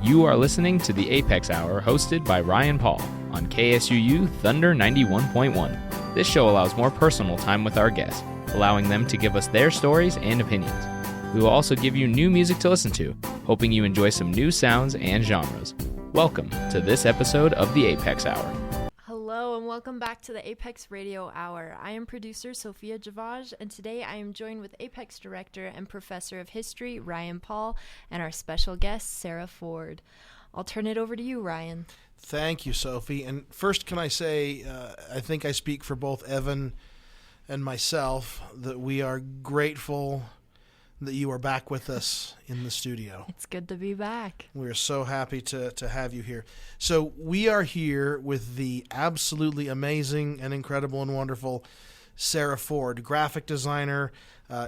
You are listening to the A.P.E.X. Hour, hosted by Ryan Paul on KSUU Thunder 91.1. This show allows more personal time with our guests, allowing them to give us their stories and opinions. We will also give you new music to listen to, hoping you enjoy some new sounds and genres. Welcome to this episode of the A.P.E.X. Hour. Hello and welcome back to the A.P.E.X. Radio Hour. I am producer Sophia Javaj, and today I am joined with A.P.E.X. Director and Professor of History Ryan Paul and our special guest Sarah Ford. I'll turn it over to you, Ryan. Thank you, Sophie. And first, can I say, I think I speak for both Evan and myself, that we are grateful that you are back with us in the studio. It's good to be back. We're so happy to have you here. So we are here with the absolutely amazing and incredible and wonderful Sarah Ford, graphic designer,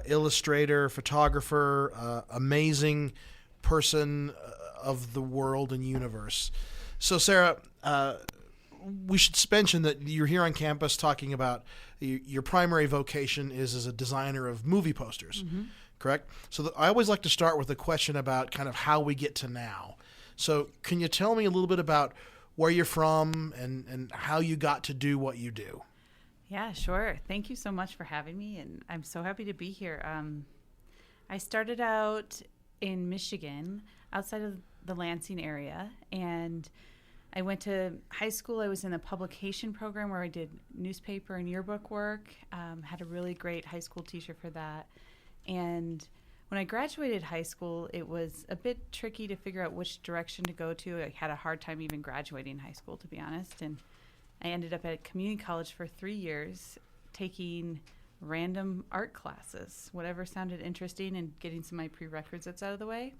illustrator, photographer, amazing person of the world and universe. So Sarah, we should mention that you're here on campus talking about your primary vocation is as a designer of movie posters. Mm-hmm. Correct? So I always like to start with a question about kind of how we get to now. So can you tell me a little bit about where you're from and how you got to do what you do? Yeah, sure. Thank you so much for having me, and I'm so happy to be here. I started out in Michigan, outside of the Lansing area, and I went to high school. I was in a publication program where I did newspaper and yearbook work, had a really great high school teacher for that. And when I graduated high school, it was a bit tricky to figure out which direction to go to. I had a hard time even graduating high school, to be honest. And I ended up at community college for 3 years, taking random art classes, whatever sounded interesting, and getting some of my prerequisites out of the way.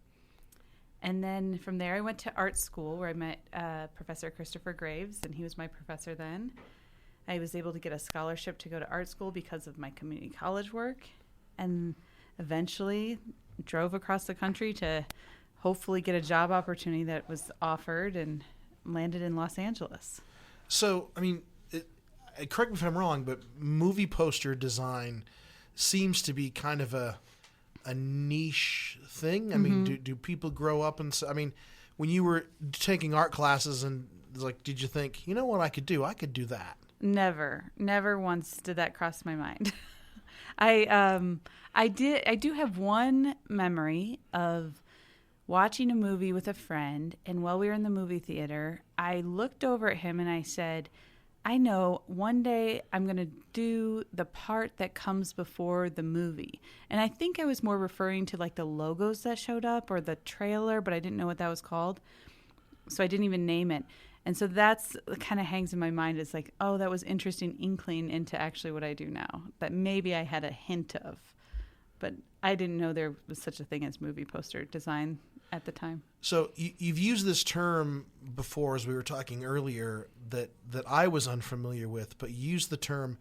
And then from there, I went to art school, where I met Professor Christopher Graves, and he was my professor then. I was able to get a scholarship to go to art school because of my community college work. And eventually drove across the country to hopefully get a job opportunity that was offered, and landed in Los Angeles. So, I mean, correct me if I'm wrong, but movie poster design seems to be kind of a niche thing. I mean, do people grow up and, I mean, when you were taking art classes and like, did you think, you know what I could do? I could do that. Never once did that cross my mind. I do have one memory of watching a movie with a friend, and while we were in the movie theater, I looked over at him and I said, I know one day I'm going to do the part that comes before the movie. And I think I was more referring to like the logos that showed up or the trailer, but I didn't know what that was called. So I didn't even name it. And so that's kind of hangs in my mind as like, oh, that was interesting inkling into actually what I do now, that maybe I had a hint of. But I didn't know there was such a thing as movie poster design at the time. So you've used this term before, as we were talking earlier, that I was unfamiliar with, but you used the term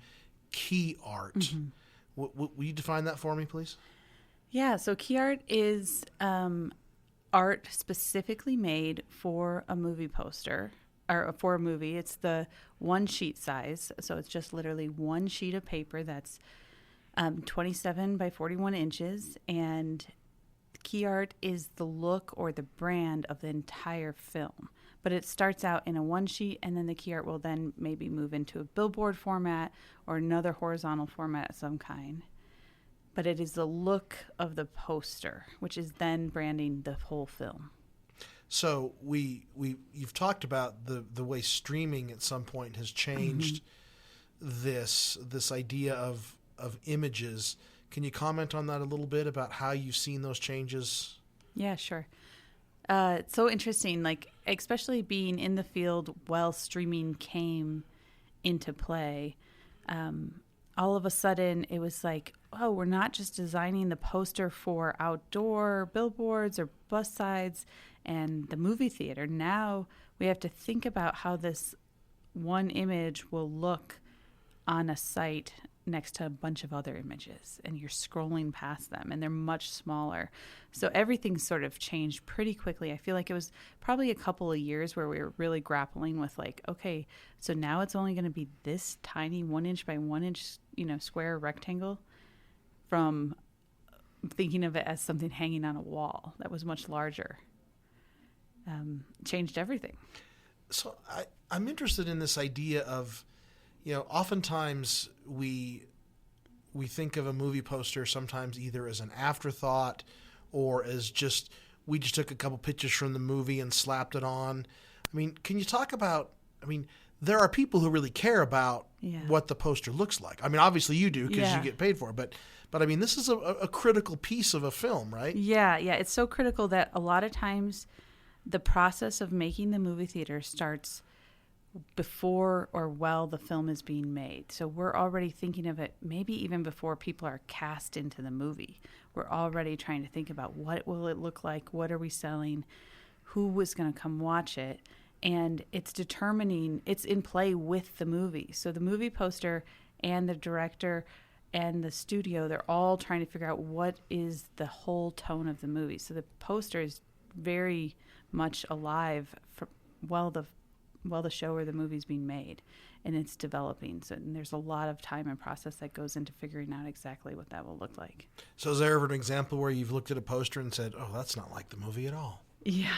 key art. Mm-hmm. Will you define that for me, please? Yeah, so key art is art specifically made for a movie poster. Or for a movie. It's the one sheet size, so it's just literally one sheet of paper that's 27 by 41 inches, and key art is the look or the brand of the entire film. But it starts out in a one sheet, and then the key art will then maybe move into a billboard format or another horizontal format of some kind. But it is the look of the poster, which is then branding the whole film. So you've talked about the way streaming at some point has changed this idea of images. Can you comment on that a little bit about how you've seen those changes? Yeah, sure. It's so interesting, like especially being in the field while streaming came into play. All of a sudden it was like, oh, we're not just designing the poster for outdoor billboards or bus sides and the movie theater. Now we have to think about how this one image will look on a site next to a bunch of other images, and you're scrolling past them, and they're much smaller. So everything sort of changed pretty quickly. I feel like it was probably a couple of years where we were really grappling with like, okay, so now it's only going to be this tiny 1 inch by 1 inch, square rectangle, from thinking of it as something hanging on a wall that was much larger. changed everything. So I'm interested in this idea of, oftentimes we think of a movie poster sometimes either as an afterthought or as we just took a couple pictures from the movie and slapped it on. I mean, can you talk about, there are people who really care about what the poster looks like. I mean, obviously you do because you get paid for it, but this is a critical piece of a film, right? Yeah. It's so critical that a lot of times the process of making the movie theater starts before or while the film is being made. So we're already thinking of it maybe even before people are cast into the movie. We're already trying to think about what will it look like, what are we selling, who was going to come watch it, and it's in play with the movie. So the movie poster and the director and the studio, they're all trying to figure out what is the whole tone of the movie. So the poster is very much alive while the show or the movie's being made, and it's developing. So and there's a lot of time and process that goes into figuring out exactly what that will look like. So is there ever an example where you've looked at a poster and said, oh, that's not like the movie at all? Yeah.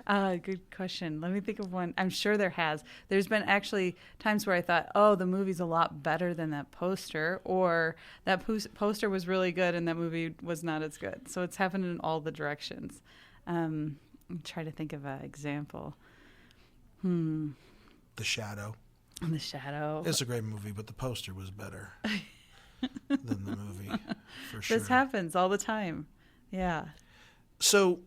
Good question. Let me think of one. I'm sure there has. There's been actually times where I thought, oh, the movie's a lot better than that poster, or that poster was really good and that movie was not as good. So it's happened in all the directions. Try to think of an example. The Shadow. The Shadow. It's a great movie, but the poster was better than the movie, for sure. This happens all the time. Yeah. So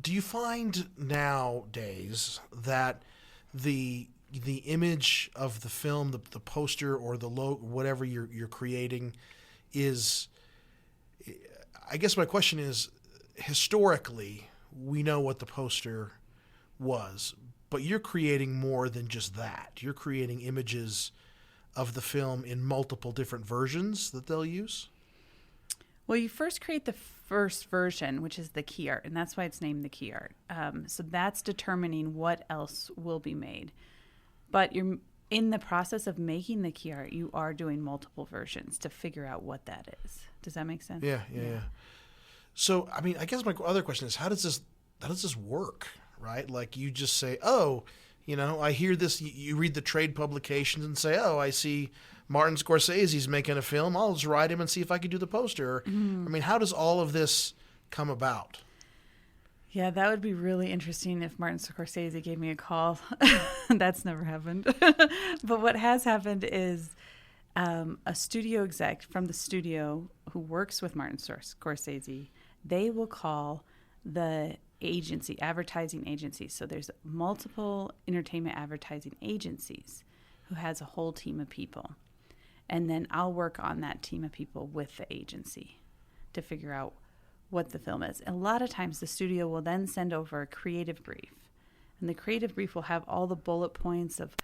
do you find nowadays that the image of the film, the poster or the logo, whatever you're creating is, I guess my question is, historically, we know what the poster was, but you're creating more than just that. You're creating images of the film in multiple different versions that they'll use? Well, you first create the first version, which is the key art, and that's why it's named the key art. So that's determining what else will be made. But you're in the process of making the key art, you are doing multiple versions to figure out what that is. Does that make sense? Yeah. So, I guess my other question is, how does this work, right? Like you just say, oh, I hear this, you read the trade publications and say, oh, I see Martin Scorsese's making a film. I'll just write him and see if I can do the poster. Mm-hmm. How does all of this come about? Yeah, that would be really interesting if Martin Scorsese gave me a call. That's never happened. But what has happened is a studio exec from the studio who works with Martin Scorsese, they will call the agency, advertising agency. So there's multiple entertainment advertising agencies who has a whole team of people. And then I'll work on that team of people with the agency to figure out what the film is. And a lot of times the studio will then send over a creative brief. And the creative brief will have all the bullet points of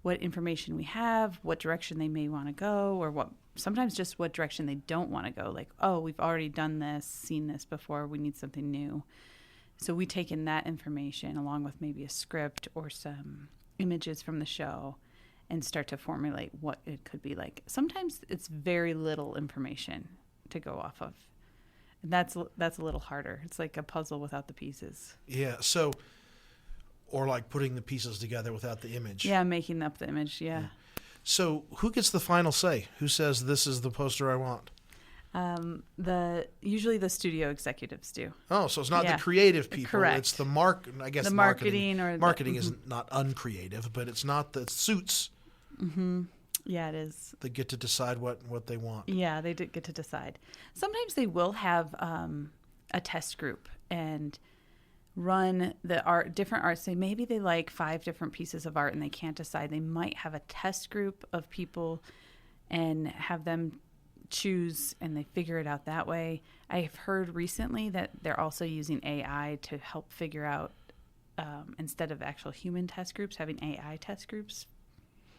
what information we have, what direction they may want to go, or sometimes just what direction they don't want to go. Like, oh, we've already done this, seen this before, we need something new. So we take in that information along with maybe a script or some images from the show and start to formulate what it could be like. Sometimes it's very little information to go off of. And that's a little harder. It's like a puzzle without the pieces. Yeah, so, or like putting the pieces together without the image. Yeah, making up the image, yeah. So who gets the final say? Who says this is the poster I want? Usually the studio executives do. Oh, so it's not the creative people. Correct. It's the marketing. Marketing is not uncreative, but it's not the suits. Mm-hmm. Yeah, it is. They get to decide what they want. Yeah, they get to decide. Sometimes they will have a test group and run the different art. Say maybe they like 5 different pieces of art and they can't decide. They might have a test group of people and have them choose, and they figure it out that way. I've heard recently that they're also using AI to help figure out, instead of actual human test groups, having AI test groups.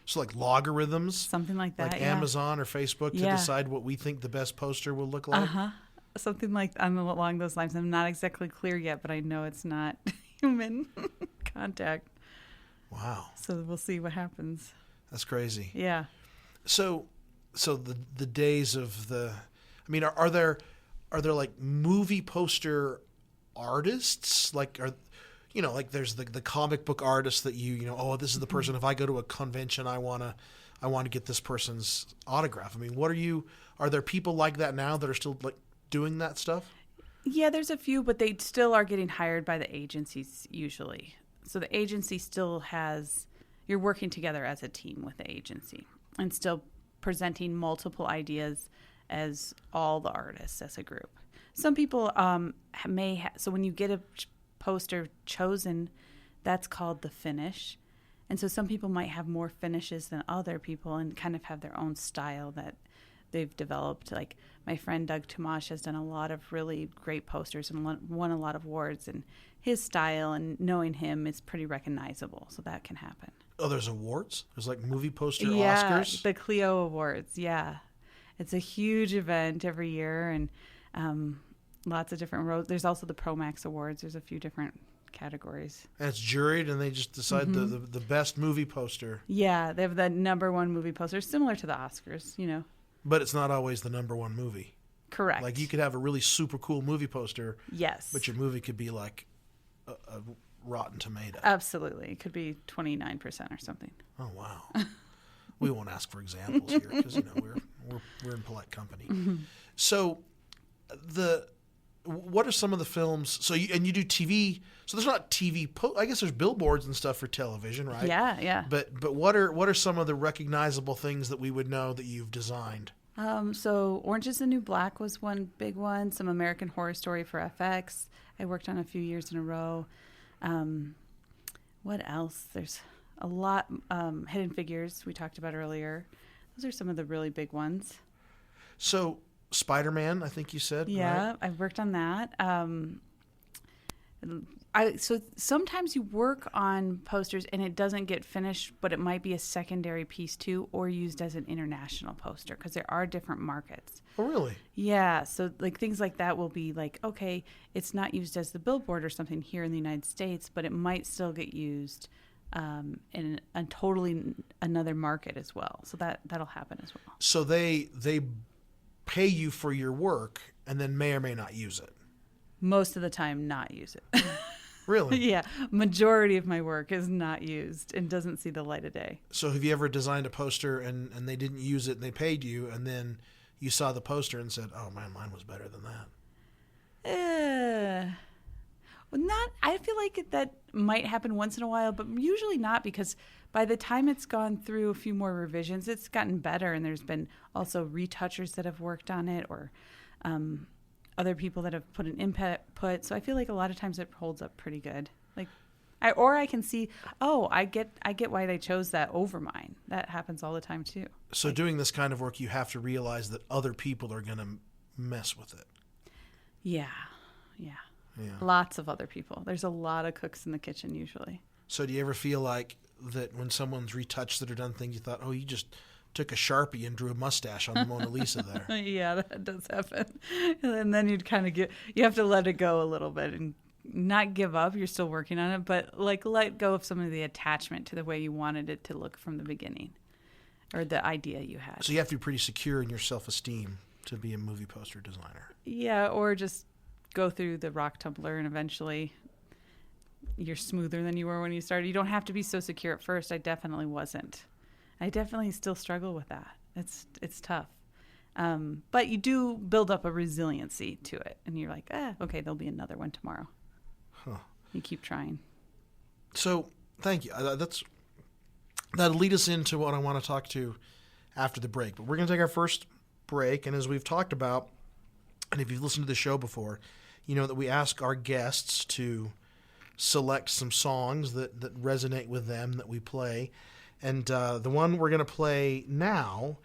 So like logarithms? Something like that, like Amazon or Facebook to decide what we think the best poster will look like? Uh-huh. Something like along those lines. I'm not exactly clear yet, but I know it's not human contact. Wow. So we'll see what happens. That's crazy. Yeah. So the days of are there like movie poster artists? Like, like there's the comic book artists that oh, this is the person. If I go to a convention, I want to get this person's autograph. I mean, are there people like that now that are still like doing that stuff? Yeah, there's a few, but they still are getting hired by the agencies usually. So the agency still you're working together as a team with the agency and still presenting multiple ideas as all the artists as a group. Some people so when you get a poster chosen, that's called the finish. And so some people might have more finishes than other people and kind of have their own style that they've developed. Like my friend Doug Tomash has done a lot of really great posters and won a lot of awards, and his style and knowing him is pretty recognizable. So that can happen. Oh, there's awards? There's like movie poster Yeah, Oscars? the Clio Awards. Yeah. It's a huge event every year, and lots of different roads. There's also the ProMax Awards. There's a few different categories. And it's juried, and they just decide the best movie poster. Yeah, they have the number one movie poster, similar to the Oscars, But it's not always the number one movie. Correct. Like you could have a really super cool movie poster. Yes. But your movie could be like a Rotten Tomato. Absolutely. It could be 29% or something. Oh, wow. We won't ask for examples here because, we're in polite company. Mm-hmm. So what are some of the films? So you do TV. So there's not TV. I guess there's billboards and stuff for television, right? Yeah, yeah. But what are some of the recognizable things that we would know that you've designed? So Orange is the New Black was one big one. Some American Horror Story for FX. I worked on a few years in a row. What else? There's a lot. Hidden Figures we talked about earlier. Those are some of the really big ones. So Spider-Man, I think you said. Yeah, right? I've worked on that. So sometimes you work on posters and it doesn't get finished, but it might be a secondary piece too, or used as an international poster because there are different markets. Oh, really? Yeah. So like things like that will be like, okay, it's not used as the billboard or something here in the United States, but it might still get used in a totally another market as well. So that'll happen as well. So they pay you for your work and then may or may not use it. Most of the time, not use it. Really? Yeah. Majority of my work is not used and doesn't see the light of day. So have you ever designed a poster and they didn't use it and they paid you and then you saw the poster and said, oh, man, mine was better than that? I feel like that might happen once in a while, but usually not, because by the time it's gone through a few more revisions, it's gotten better. And there's been also retouchers that have worked on it, or other people that have put an input. So I feel like a lot of times it holds up pretty good. Like, I can see, I get why they chose that over mine. That happens all the time too. So doing this kind of work, you have to realize that other people are going to mess with it. Yeah. Lots of other people. There's a lot of cooks in the kitchen usually. So do you ever feel like that when someone's retouched it or done things, you thought, oh, you just took a Sharpie and drew a mustache on the Mona Lisa there? Yeah, that does happen. And then you'd kind of you have to let it go a little bit and not give up. You're still working on it, but like let go of some of the attachment to the way you wanted it to look from the beginning or the idea you had. So you have to be pretty secure in your self-esteem to be a movie poster designer. Yeah, or just go through the rock tumbler and eventually you're smoother than you were when you started. You don't have to be so secure at first. I definitely wasn't. I definitely still struggle with that. It's tough. But you do build up a resiliency to it. And you're like, okay, there'll be another one tomorrow. Huh. You keep trying. So thank you. That'll lead us into what I want to talk to after the break. But we're going to take our first break. And as we've talked about, and if you've listened to the show before, you know that we ask our guests to select some songs that resonate with them that we play. And the one we're going to play now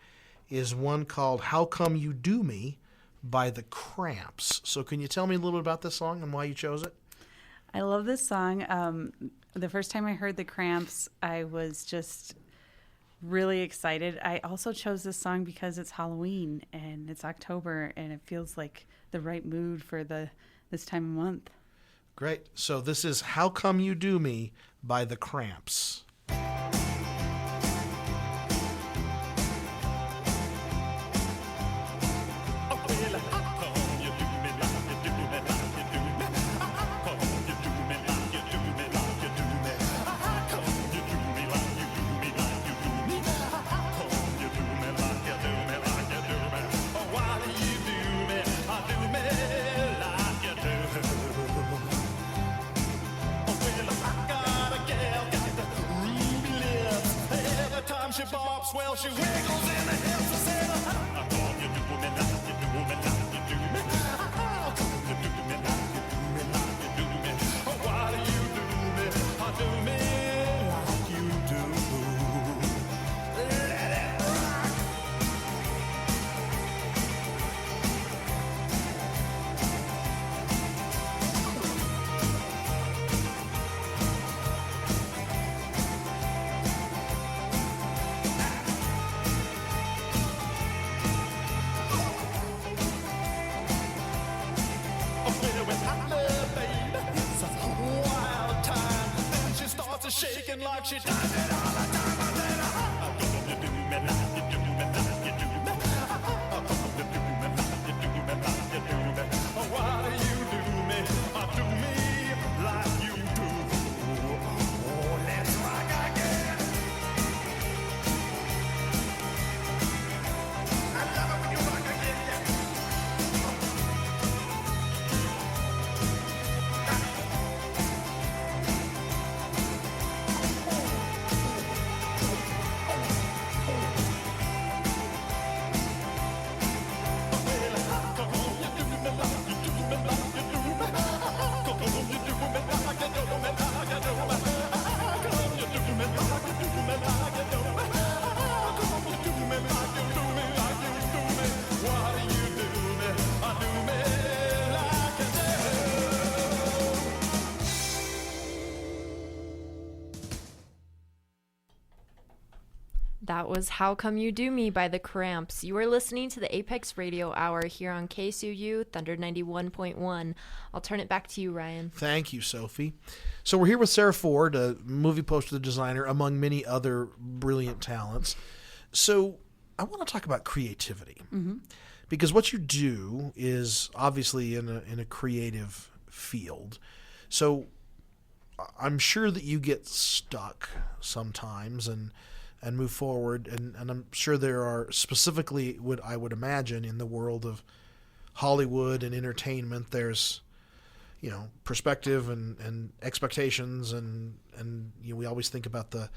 is one called How Come You Do Me by the Cramps. So can you tell me a little bit about this song and why you chose it? I love this song. The first time I heard the Cramps, I was just really excited. I also chose this song because it's Halloween and it's October and it feels like the right mood for this time of month. Great. So this is How Come You Do Me by the Cramps. she wiggles in the hips and said, how come you do me like you do me like you do me? How come you do me like you do me like you do me? Oh, why do you do me? I do me like you do. Let it rock. Shaking like she does it all the time. I said, how come you do me like you do me like you do me? How come you do me like you do me like you do me? Why do you do me? I do me like you do. Oh, let's rock again. I love it when you rock again, yeah. That was How Come You Do Me by The Cramps. You are listening to the A.P.E.X Radio Hour here on KSUU Thunder 91.1. I'll turn it back to you, Ryan. Thank you, Sophie. So we're here with Sarah Ford, a movie poster designer, among many other brilliant talents. So I want to talk about creativity. Mm-hmm. Because what you do is obviously in a creative field. So I'm sure that you get stuck sometimes and move forward. And I'm sure there are specifically what I would imagine in the world of Hollywood and entertainment, there's, perspective and expectations and we always think about the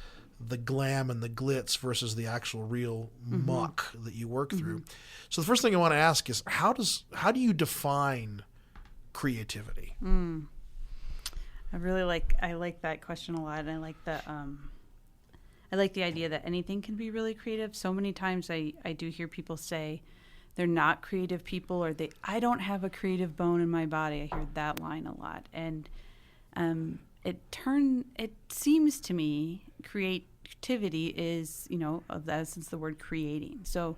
glam and the glitz versus the actual real muck that you work through. So the first thing I want to ask is how do you define creativity? I like that question a lot, and I like the idea that anything can be really creative. So many times I do hear people say they're not creative people, or I don't have a creative bone in my body. I hear that line a lot. And it seems to me creativity is, of the essence, the word creating. So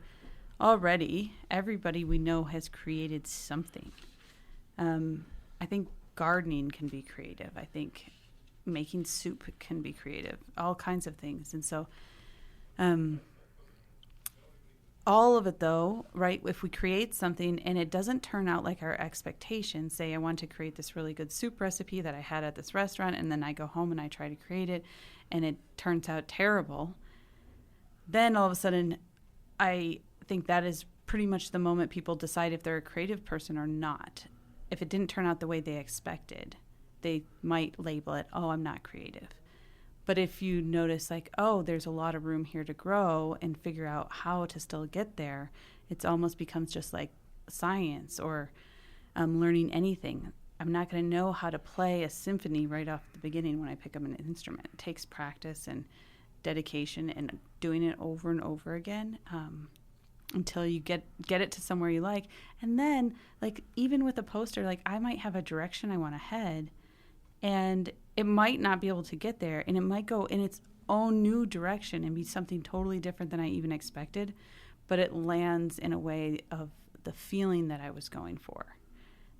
already everybody we know has created something. I think gardening can be creative. I think making soup can be creative, all kinds of things. And so all of it, though, right, if we create something and it doesn't turn out like our expectations, say I want to create this really good soup recipe that I had at this restaurant, and then I go home and I try to create it and it turns out terrible, then all of a sudden I think that is pretty much the moment people decide if they're a creative person or not. If it didn't turn out the way they expected, they might label it, oh, I'm not creative. But if you notice, like, oh, there's a lot of room here to grow and figure out how to still get there, it almost becomes just like science or learning anything. I'm not going to know how to play a symphony right off the beginning when I pick up an instrument. It takes practice and dedication and doing it over and over again until you get it to somewhere you like. And then, like, even with a poster, like, I might have a direction I want to head, and it might not be able to get there, and it might go in its own new direction and be something totally different than I even expected, but it lands in a way of the feeling that I was going for.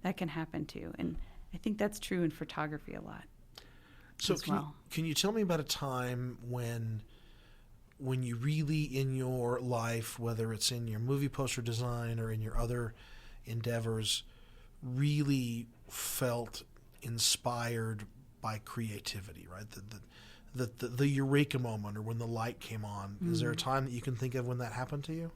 That can happen too, and I think that's true in photography a lot. So can you tell me about a time when you really in your life, whether it's in your movie poster design or in your other endeavors, really felt inspired by creativity, right? The eureka moment, or when the light came on. Is there a time that you can think of when that happened to you?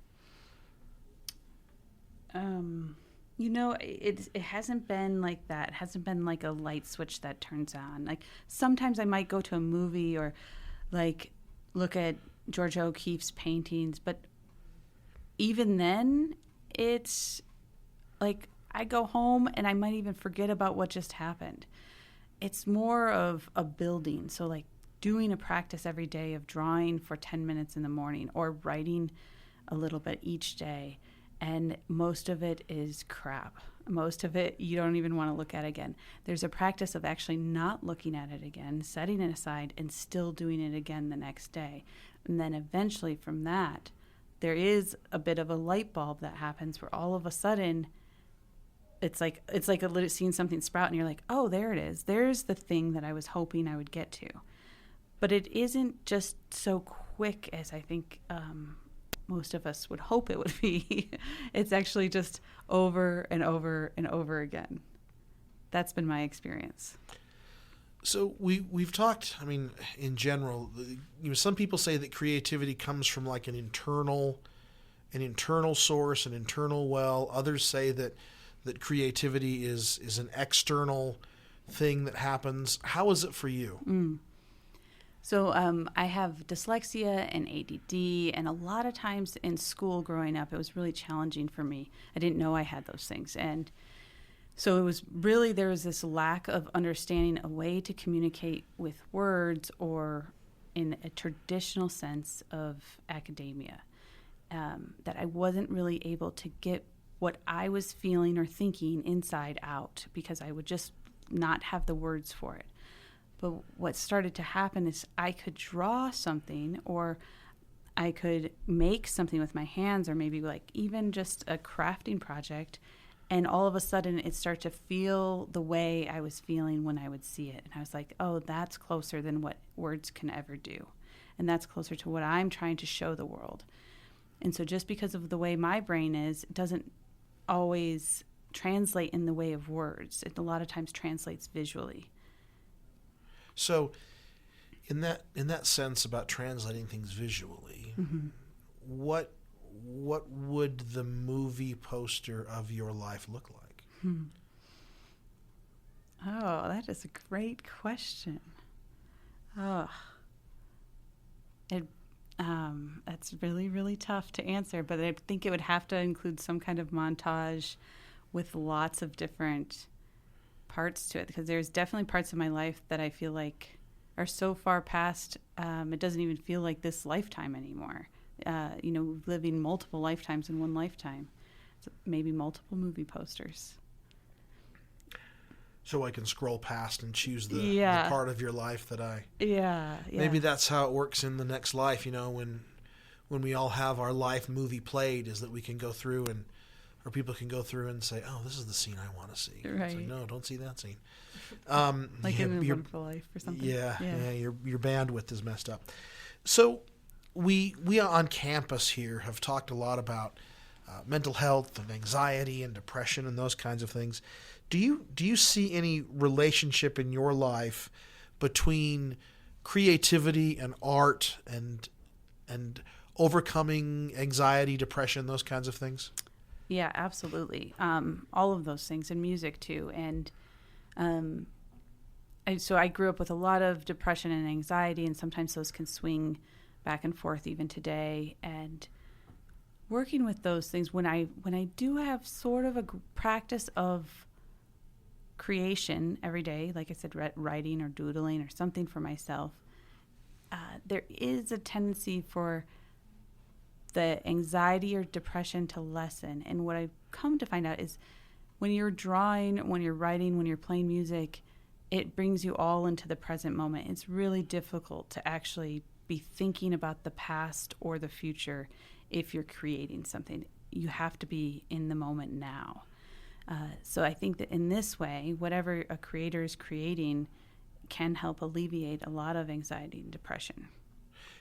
It hasn't been like that. It hasn't been like a light switch that turns on. Like, sometimes I might go to a movie or like look at, George O'Keeffe's paintings. But even then, it's like I go home and I might even forget about what just happened. It's more of a building. So like doing a practice every day of drawing for 10 minutes in the morning or writing a little bit each day. And most of it is crap. Most of it you don't even want to look at again. There's a practice of actually not looking at it again, setting it aside, and still doing it again the next day. And then eventually from that, there is a bit of a light bulb that happens where all of a sudden it's like seeing something sprout and you're like, oh, there it is. There's the thing that I was hoping I would get to. But it isn't just so quick as I think most of us would hope it would be. It's actually just over and over and over again. That's been my experience. So we've talked, I mean, in general, some people say that creativity comes from like an internal source, an internal well. Others say that creativity is an external thing that happens. How is it for you? So I have dyslexia and ADD, and a lot of times in school growing up, it was really challenging for me. I didn't know I had those things. And so it was really, there was this lack of understanding a way to communicate with words or in a traditional sense of academia, that I wasn't really able to get what I was feeling or thinking inside out because I would just not have the words for it. But what started to happen is I could draw something or I could make something with my hands or maybe like even just a crafting project. And all of a sudden it started to feel the way I was feeling when I would see it. And I was like, oh, that's closer than what words can ever do. And that's closer to what I'm trying to show the world. And so just because of the way my brain is, it doesn't always translate in the way of words. It a lot of times translates visually. So in that sense about translating things visually, what would the movie poster of your life look like? Oh, that is a great question. Oh, that's really, really tough to answer, but I think it would have to include some kind of montage with lots of different parts to it, because there's definitely parts of my life that I feel like are so far past, it doesn't even feel like this lifetime anymore. Living multiple lifetimes in one lifetime. So maybe multiple movie posters. So I can scroll past and choose the part of your life that I... Yeah. Maybe that's how it works in the next life, when we all have our life movie played, is that we can go through or people can go through and say, oh, this is the scene I want to see. Right. It's like, no, don't see that scene. Like in A Wonderful Life or something. Yeah, your bandwidth is messed up. So we on campus here have talked a lot about mental health and anxiety and depression and those kinds of things. Do you see any relationship in your life between creativity and art and overcoming anxiety, depression, those kinds of things? Yeah, absolutely. All of those things, and music too. And so I grew up with a lot of depression and anxiety, and sometimes those can swing back and forth even today. And working with those things, when I do have sort of a practice of creation every day, like I said, writing or doodling or something for myself, there is a tendency for the anxiety or depression to lessen. And what I've come to find out is when you're drawing, when you're writing, when you're playing music, it brings you all into the present moment. It's really difficult to actually be thinking about the past or the future if you're creating something. You have to be in the moment now. So I think that in this way, whatever a creator is creating can help alleviate a lot of anxiety and depression.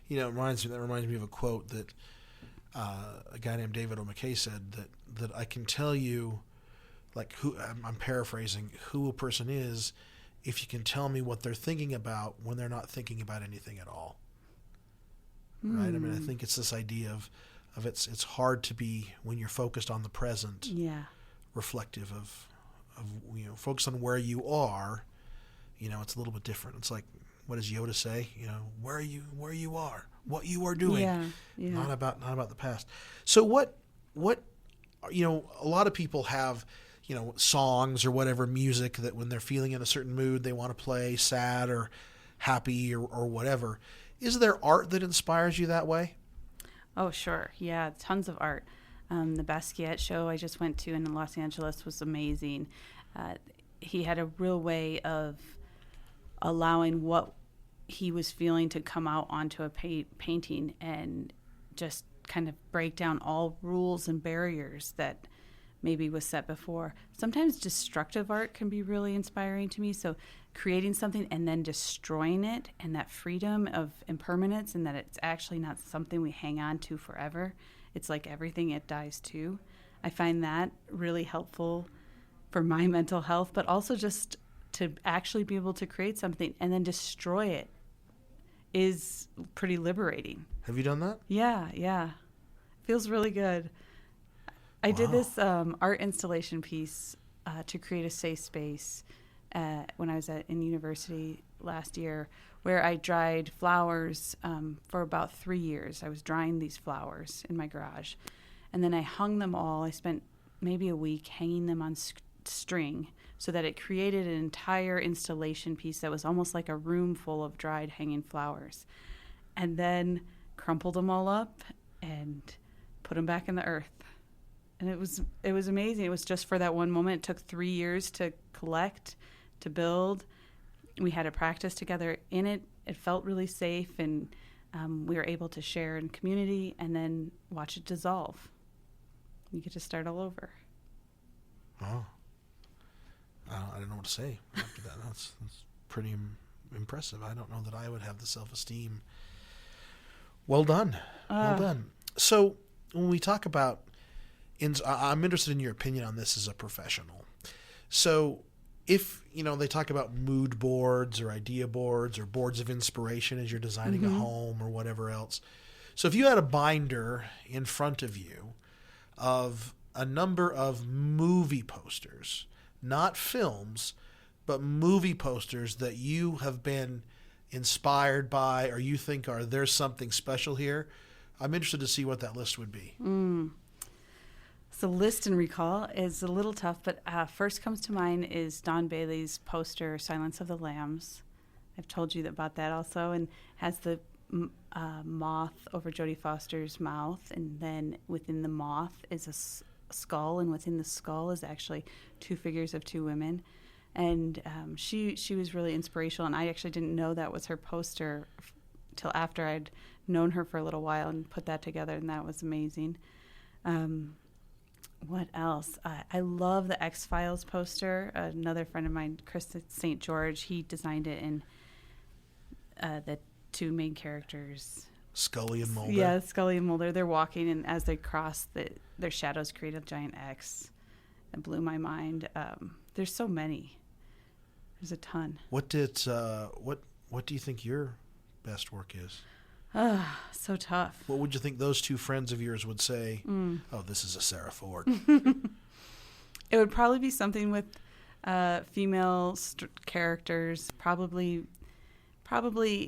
That reminds me of a quote that a guy named David O. McKay said that I can tell you, like, I'm paraphrasing, who a person is if you can tell me what they're thinking about when they're not thinking about anything at all. Right? I mean, I think it's this idea of it's hard to be, when you're focused on the present, reflective of focus on where you are. It's a little bit different. It's like what does Yoda say? Where you are, what you are doing. Yeah. Not about the past. So what a lot of people have, songs or whatever music that when they're feeling in a certain mood they want to play, sad or happy or whatever. Is there art that inspires you that way? Oh, sure. Yeah, tons of art. The Basquiat show I just went to in Los Angeles was amazing. He had a real way of allowing what he was feeling to come out onto a painting and just kind of break down all rules and barriers that maybe was set before. Sometimes destructive art can be really inspiring to me. So creating something and then destroying it, and that freedom of impermanence, and that it's actually not something we hang on to forever. It's like everything, it dies too. I find that really helpful for my mental health, but also just to actually be able to create something and then destroy it is pretty liberating. Have you done that? Yeah. Feels really good. I did this art installation piece to create a safe space when I was in university last year, where I dried flowers for about 3 years. I was drying these flowers in my garage, and then I hung them all. I spent maybe a week hanging them on string so that it created an entire installation piece that was almost like a room full of dried hanging flowers, and then crumpled them all up and put them back in the earth. And it was amazing. It was just for that one moment. It took 3 years to collect, to build. We had a practice together in it. It felt really safe, and we were able to share in community and then watch it dissolve. You get to start all over. Oh. I don't know what to say after that. That's pretty impressive. I don't know that I would have the self-esteem. Well done. Well done. So when we talk about, I'm interested in your opinion on this as a professional. So if, they talk about mood boards or idea boards or boards of inspiration as you're designing a home or whatever else. So if you had a binder in front of you of a number of movie posters, not films, but movie posters that you have been inspired by or you think there's something special here, I'm interested to see what that list would be. So list and recall is a little tough, but first comes to mind is Don Bailey's poster, Silence of the Lambs. I've told you about that also, and has the moth over Jodie Foster's mouth, and then within the moth is a skull, and within the skull is actually two figures of two women. And she was really inspirational, and I actually didn't know that was her poster till after I'd known her for a little while and put that together, and that was amazing. What else? I love the X-Files poster. Another friend of mine, Chris St. George, he designed it, and the two main characters, Scully and Mulder. Yeah, Scully and Mulder. They're walking, and as they cross, their shadows create a giant X. It blew my mind. There's so many. There's a ton. What do you think your best work is? So tough. What would you think those two friends of yours would say? Oh, this is a Sarah Ford. It would probably be something with female characters. Probably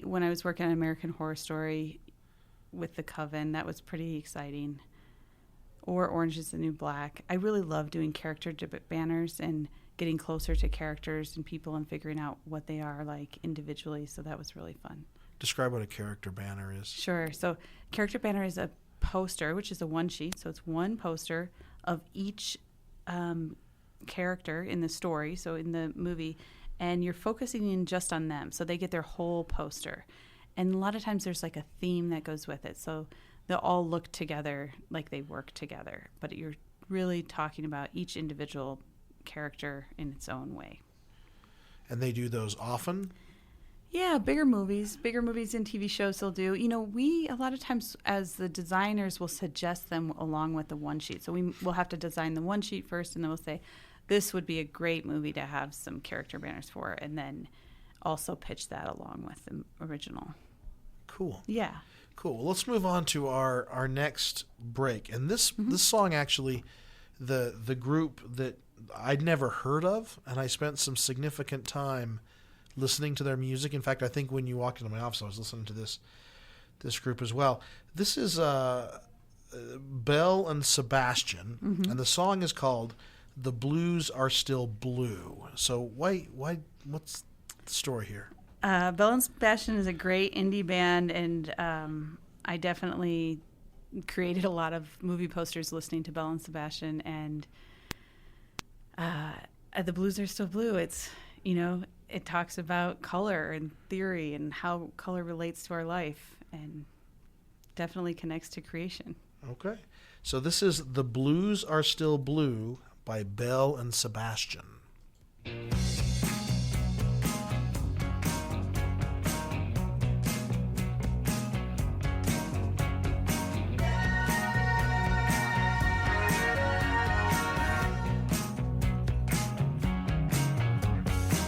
when I was working on American Horror Story with the Coven, that was pretty exciting. Or Orange is the New Black. I really love doing character banners and getting closer to characters and people and figuring out what they are like individually. So that was really fun. Describe what a character banner is. Sure. So character banner is a poster, which is a one sheet. So it's one poster of each character in the story, so in the movie, and you're focusing in just on them. So they get their whole poster. And a lot of times there's like a theme that goes with it. So they'll all look together like they work together. But you're really talking about each individual character in its own way. And they do those often? Yeah, bigger movies and TV shows they'll do. We, a lot of times as the designers, will suggest them along with the one sheet. So we'll have to design the one sheet first, and then we'll say, this would be a great movie to have some character banners for, and then also pitch that along with the original. Cool. Yeah. Cool. Well, let's move on to our next break. And this song actually, the group that I'd never heard of, and I spent some significant time listening to their music. In fact, I think when you walked into my office, I was listening to this group as well. This is Belle and Sebastian, and the song is called "The Blues Are Still Blue." So why? What's the story here? Belle and Sebastian is a great indie band, and I definitely created a lot of movie posters listening to Belle and Sebastian, and the blues are still blue. It's, it talks about color and theory and how color relates to our life, and definitely connects to creation. Okay. So this is "The Blues Are Still Blue" by Belle and Sebastian.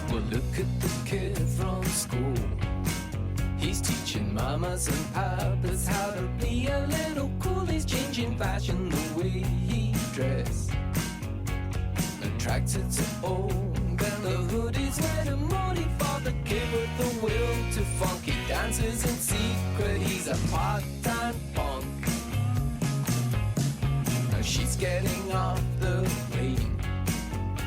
Well, look at the kid from school. He's teaching mamas and papas how to be a little cool. He's changing fashion the way he dress. Attracted to old and the hoodies where the moody for the kid with the will to funky dances in secret. He's a part-time punk. Now she's getting off the plane.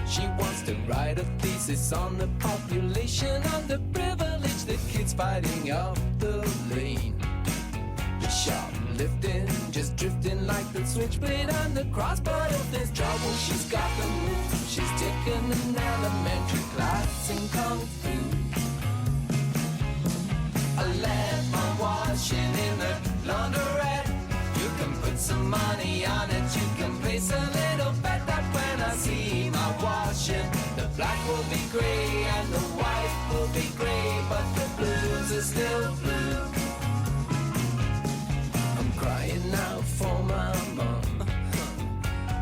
She wants to write a thesis on the population underprivileged. The kids fighting up the lane. The shoplifting, just drifting like the switchblade and the cross. But if there's trouble, she's got the move. She's taken an elementary class in Kung Fu. I left my washing in the laundrette. You can put some money on it. You can place a little bet that when I see my washing, the black will be gray and the white will be gray, but the blues are still blue. I'm crying out for my mom.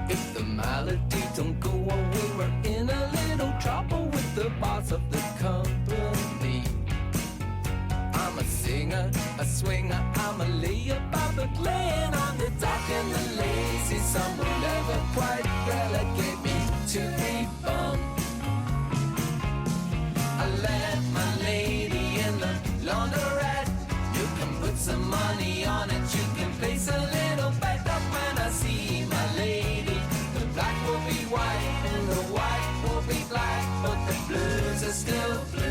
If the malady don't go away, we're in a little trouble with the boss of the company. I'm a singer, a swinger, I'm a layup, but laying on the dock and the lazy. Some will never quite relegate me to a bum. I left my lady in the laundrette. You can put some money on it, you can place a little bet up when I see my lady. The black will be white and the white will be black, but the blues are still blue.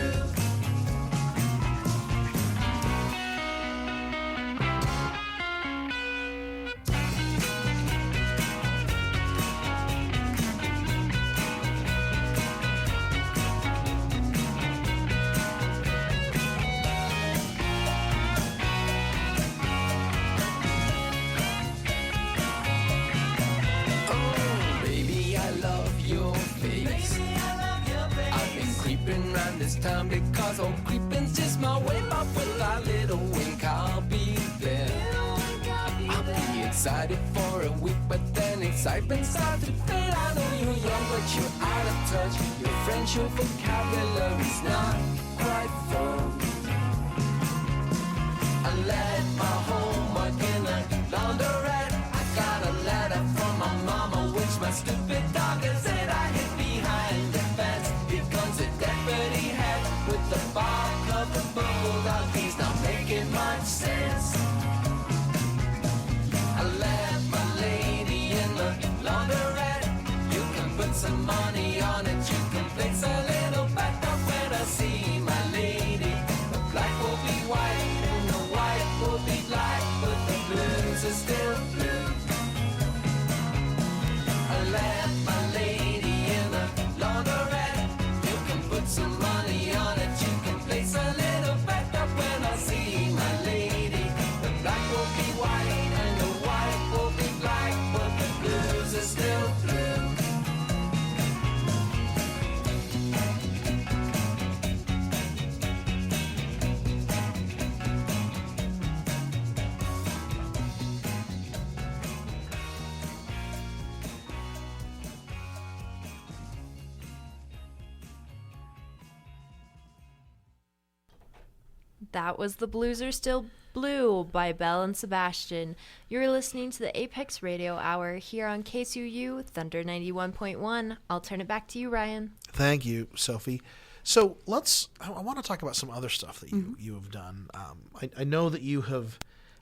This time because all creeping's just my way, but with a little wink I'll be there. I'll be excited for a week, but then excitement starts to fade. I know you're young, but you're out of touch. Your French, your vocabulary's not quite full. I left my homework in the laundrette. I got a letter from my mama, which my stupid dog has said I hid behind the fence. Here comes a deputy head with the bark of the bulldog. He's not making much sense. I left my lady in the laundrette. You can put some money on it. You can place a little bet up when I see my lady. The black will be white and the white will be black, but the blues are still blue. I left my lady in the laundrette. You can put some money on it. You can place a little bet up when I see my lady. The black will be white and the white will be black, but the blues are still blue. That was The Blues Are Still Blue by Belle and Sebastian. You're listening to the A.P.E.X Radio Hour here on KSUU Thunder 91.1. I'll turn it back to you, Ryan. Thank you, Sophie. So I want to talk about some other stuff that you have done. I know that you have,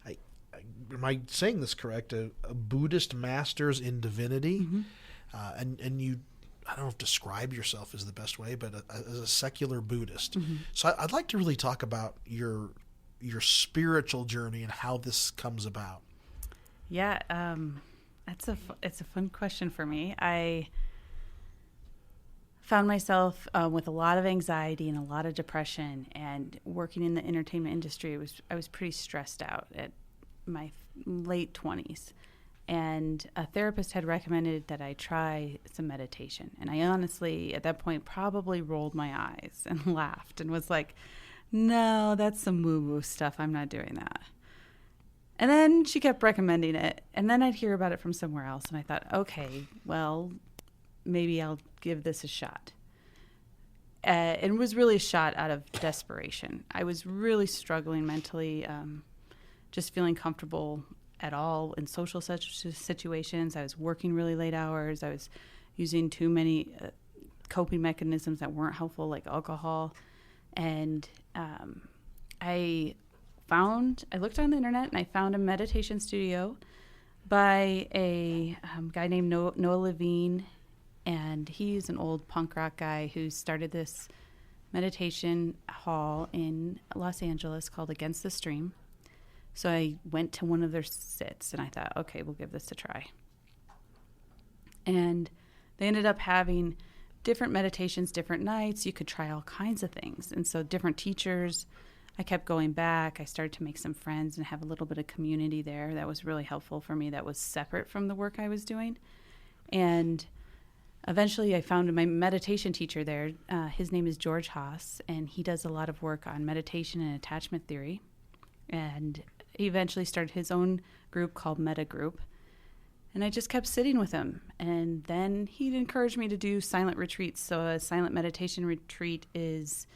am I saying this correct, a Buddhist master's in divinity, and you, I don't know if describe yourself is the best way, but as a secular Buddhist. So I'd like to really talk about your spiritual journey and how this comes about. Yeah, it's a fun question for me. I found myself with a lot of anxiety and a lot of depression, and working in the entertainment industry. I was pretty stressed out at my late 20s, and a therapist had recommended that I try some meditation. And I honestly, at that point, probably rolled my eyes and laughed and was like, no, that's some woo-woo stuff. I'm not doing that. And then she kept recommending it, and then I'd hear about it from somewhere else, and I thought, okay, well, maybe I'll give this a shot. It was really a shot out of desperation. I was really struggling mentally, just feeling comfortable at all in social situations. I was working really late hours. I was using too many coping mechanisms that weren't helpful, like alcohol. And I looked on the internet, and I found a meditation studio by a guy named Noah Levine. And he's an old punk rock guy who started this meditation hall in Los Angeles called Against the Stream. So I went to one of their sits, and I thought, okay, we'll give this a try. And they ended up having different meditations, different nights. You could try all kinds of things. And so different teachers, I kept going back. I started to make some friends and have a little bit of community there. That was really helpful for me. That was separate from the work I was doing. And eventually I found my meditation teacher there. His name is George Haas, and he does a lot of work on meditation and attachment theory. And he eventually started his own group called Meta Group. And I just kept sitting with him. And then he'd encourage me to do silent retreats. So a silent meditation retreat is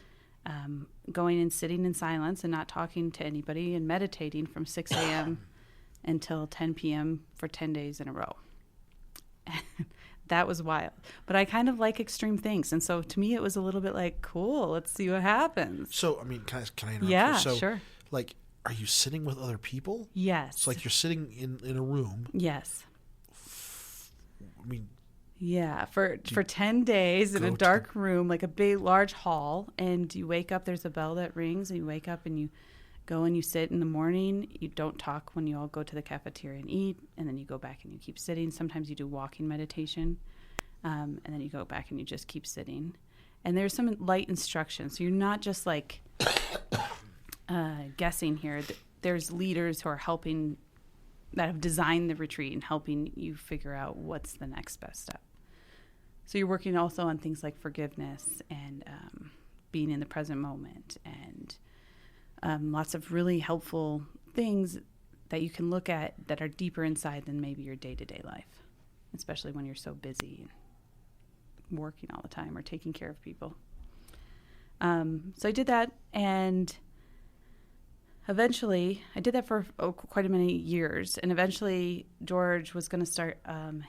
going and sitting in silence and not talking to anybody and meditating from 6 a.m. until 10 p.m. for 10 days in a row. That was wild. But I kind of like extreme things. And so to me, it was a little bit like, cool, let's see what happens. So, I mean, can I interrupt Yeah, you? So, sure. Like, are you sitting with other people? Yes. It's like you're sitting in a room. Yes. I mean, yeah, for 10 days in a dark room, like a big, large hall, and you wake up, there's a bell that rings, and you wake up and you go and you sit in the morning. You don't talk when you all go to the cafeteria and eat, and then you go back and you keep sitting. Sometimes you do walking meditation, and then you go back and you just keep sitting. And there's some light instructions, so you're not just like guessing here. There's leaders who are helping, that have designed the retreat and helping you figure out what's the next best step. So you're working also on things like forgiveness and being in the present moment, and lots of really helpful things that you can look at that are deeper inside than maybe your day-to-day life, especially when you're so busy and working all the time or taking care of people. So I did that, and eventually, I did that for quite a many years, and eventually George was going to start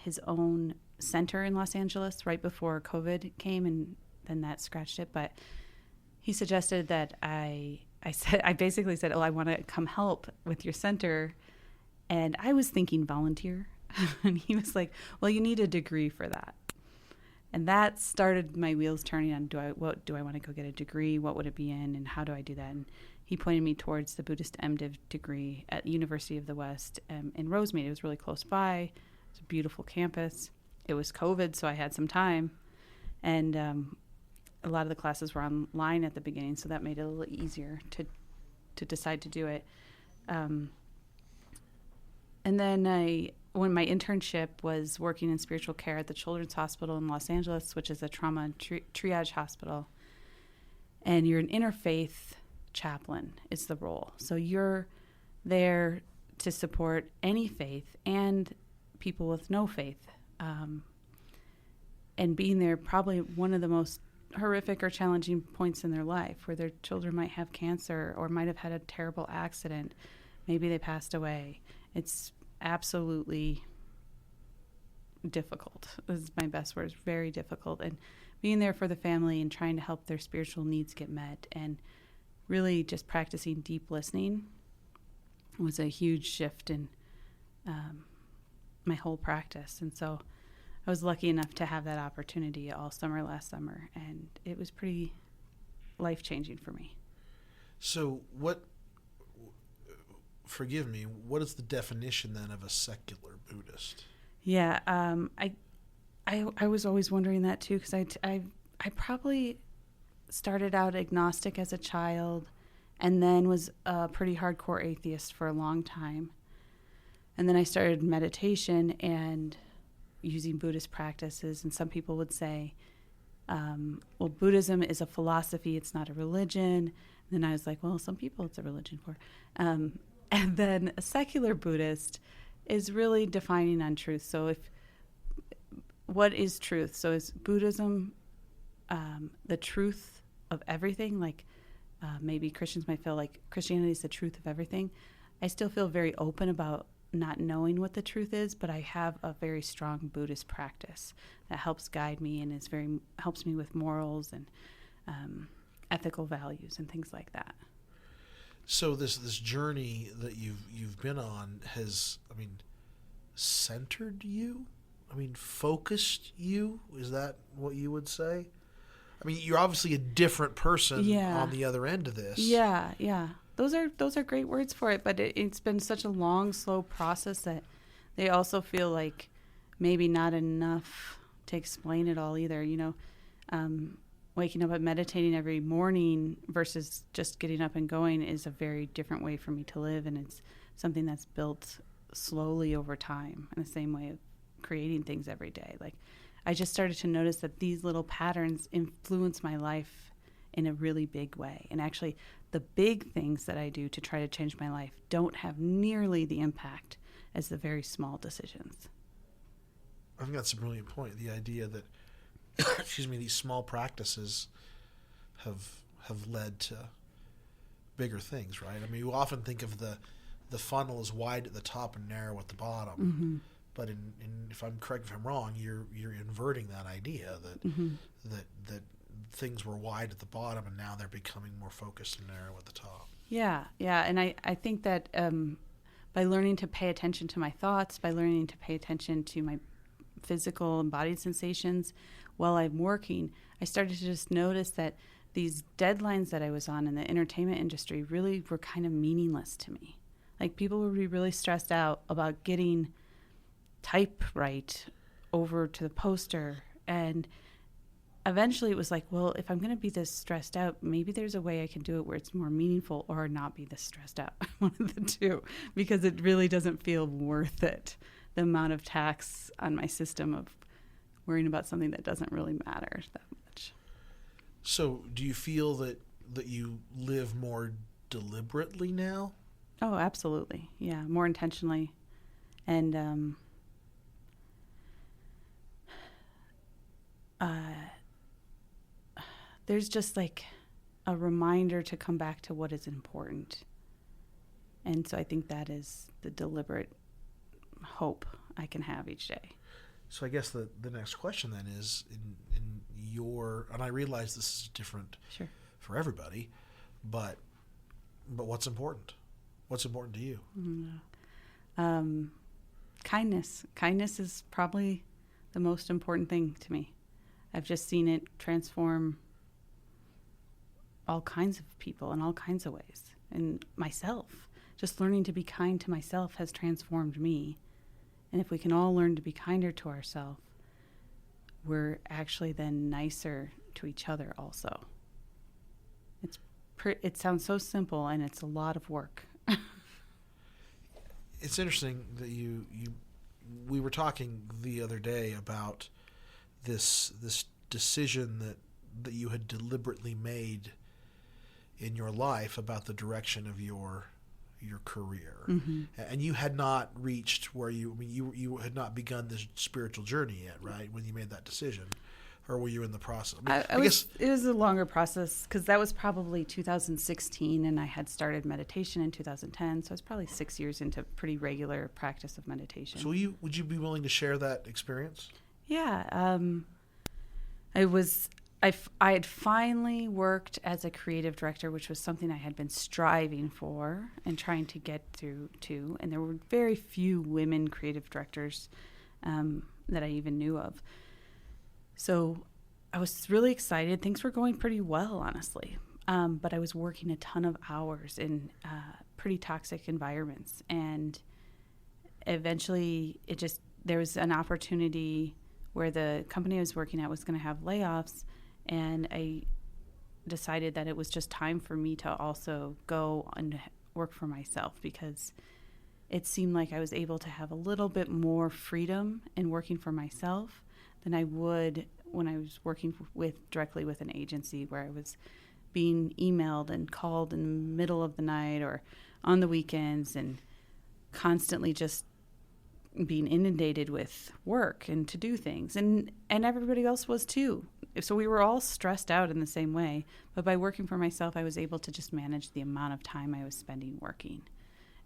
his own center in Los Angeles right before COVID came, and then that scratched it. But he suggested that I basically said, oh, I want to come help with your center, and I was thinking volunteer, and he was like, well, you need a degree for that. And that started my wheels turning on, do I want to go get a degree? What would it be in, and how do I do that? And he pointed me towards the Buddhist MDiv degree at University of the West in Rosemead. It was really close by. It was a beautiful campus. It was COVID, so I had some time. And a lot of the classes were online at the beginning, so that made it a little easier to decide to do it. And then when my internship was working in spiritual care at the Children's Hospital in Los Angeles, which is a trauma triage hospital, and you're an interfaith chaplain is the role. So you're there to support any faith and people with no faith. And being there probably one of the most horrific or challenging points in their life, where their children might have cancer or might have had a terrible accident. Maybe they passed away. It's absolutely difficult. This is my best word. It's very difficult. And being there for the family and trying to help their spiritual needs get met, and really just practicing deep listening was a huge shift in my whole practice. And so I was lucky enough to have that opportunity all summer last summer, and it was pretty life-changing for me. So forgive me, what is the definition then of a secular Buddhist? Yeah, I was always wondering that too, because I probably started out agnostic as a child, and then was a pretty hardcore atheist for a long time. And then I started meditation and using Buddhist practices, and some people would say, well, Buddhism is a philosophy, it's not a religion. And then I was like, well, some people it's a religion for. And then a secular Buddhist is really defining on truth. So what is truth? So is Buddhism the truth of everything? Like maybe Christians might feel like Christianity is the truth of everything. I still feel very open about not knowing what the truth is, but I have a very strong Buddhist practice that helps guide me and helps me with morals and ethical values and things like that. So this journey that you've been on has, centered you? Focused you? Is that what you would say? You're obviously a different person on the other end of this. Yeah. Those are great words for it, but it's been such a long, slow process that they also feel like maybe not enough to explain it all either. Waking up and meditating every morning versus just getting up and going is a very different way for me to live, and it's something that's built slowly over time in the same way of creating things every day. Like, I just started to notice that these little patterns influence my life in a really big way. And actually, the big things that I do to try to change my life don't have nearly the impact as the very small decisions. I think that's a brilliant point. The idea that, these small practices have led to bigger things, right? You often think of the funnel as wide at the top and narrow at the bottom. Mm-hmm. But if I'm correct, if I'm wrong, you're inverting that idea that things were wide at the bottom and now they're becoming more focused and narrow at the top. Yeah, and I think that by learning to pay attention to my thoughts, by learning to pay attention to my physical embodied sensations while I'm working, I started to just notice that these deadlines that I was on in the entertainment industry really were kind of meaningless to me. Like, people would be really stressed out about getting type right over to the poster, and eventually it was like, well, if I'm going to be this stressed out, maybe there's a way I can do it where it's more meaningful or not be this stressed out. One of the two, because it really doesn't feel worth it, the amount of tax on my system of worrying about something that doesn't really matter that much. So do you feel that you live more deliberately now? Oh, absolutely. Yeah, more intentionally. And there's just like a reminder to come back to what is important. And so I think that is the deliberate hope I can have each day. So I guess the next question then is, in your, and I realize this is different for everybody, but what's important? What's important to you? Kindness. Kindness is probably the most important thing to me. I've just seen it transform all kinds of people in all kinds of ways. And myself, just learning to be kind to myself has transformed me. And if we can all learn to be kinder to ourselves, we're actually then nicer to each other also. It sounds so simple, and it's a lot of work. It's interesting that we were talking the other day about this decision that you had deliberately made in your life about the direction of your career. Mm-hmm. And you had not reached where you had not begun this spiritual journey yet, right, when you made that decision? Or were you in the process? I guess it was a longer process, because that was probably 2016, and I had started meditation in 2010, so I was probably 6 years into pretty regular practice of meditation. So would you be willing to share that experience? Yeah. I had finally worked as a creative director, which was something I had been striving for and trying to get through to. And there were very few women creative directors that I even knew of. So I was really excited. Things were going pretty well, honestly. But I was working a ton of hours in pretty toxic environments. And eventually there was an opportunity where the company I was working at was going to have layoffs. And I decided that it was just time for me to also go and work for myself, because it seemed like I was able to have a little bit more freedom in working for myself than I would when I was working directly with an agency, where I was being emailed and called in the middle of the night or on the weekends and constantly just being inundated with work and to do things. And everybody else was too. So we were all stressed out in the same way. But by working for myself, I was able to just manage the amount of time I was spending working.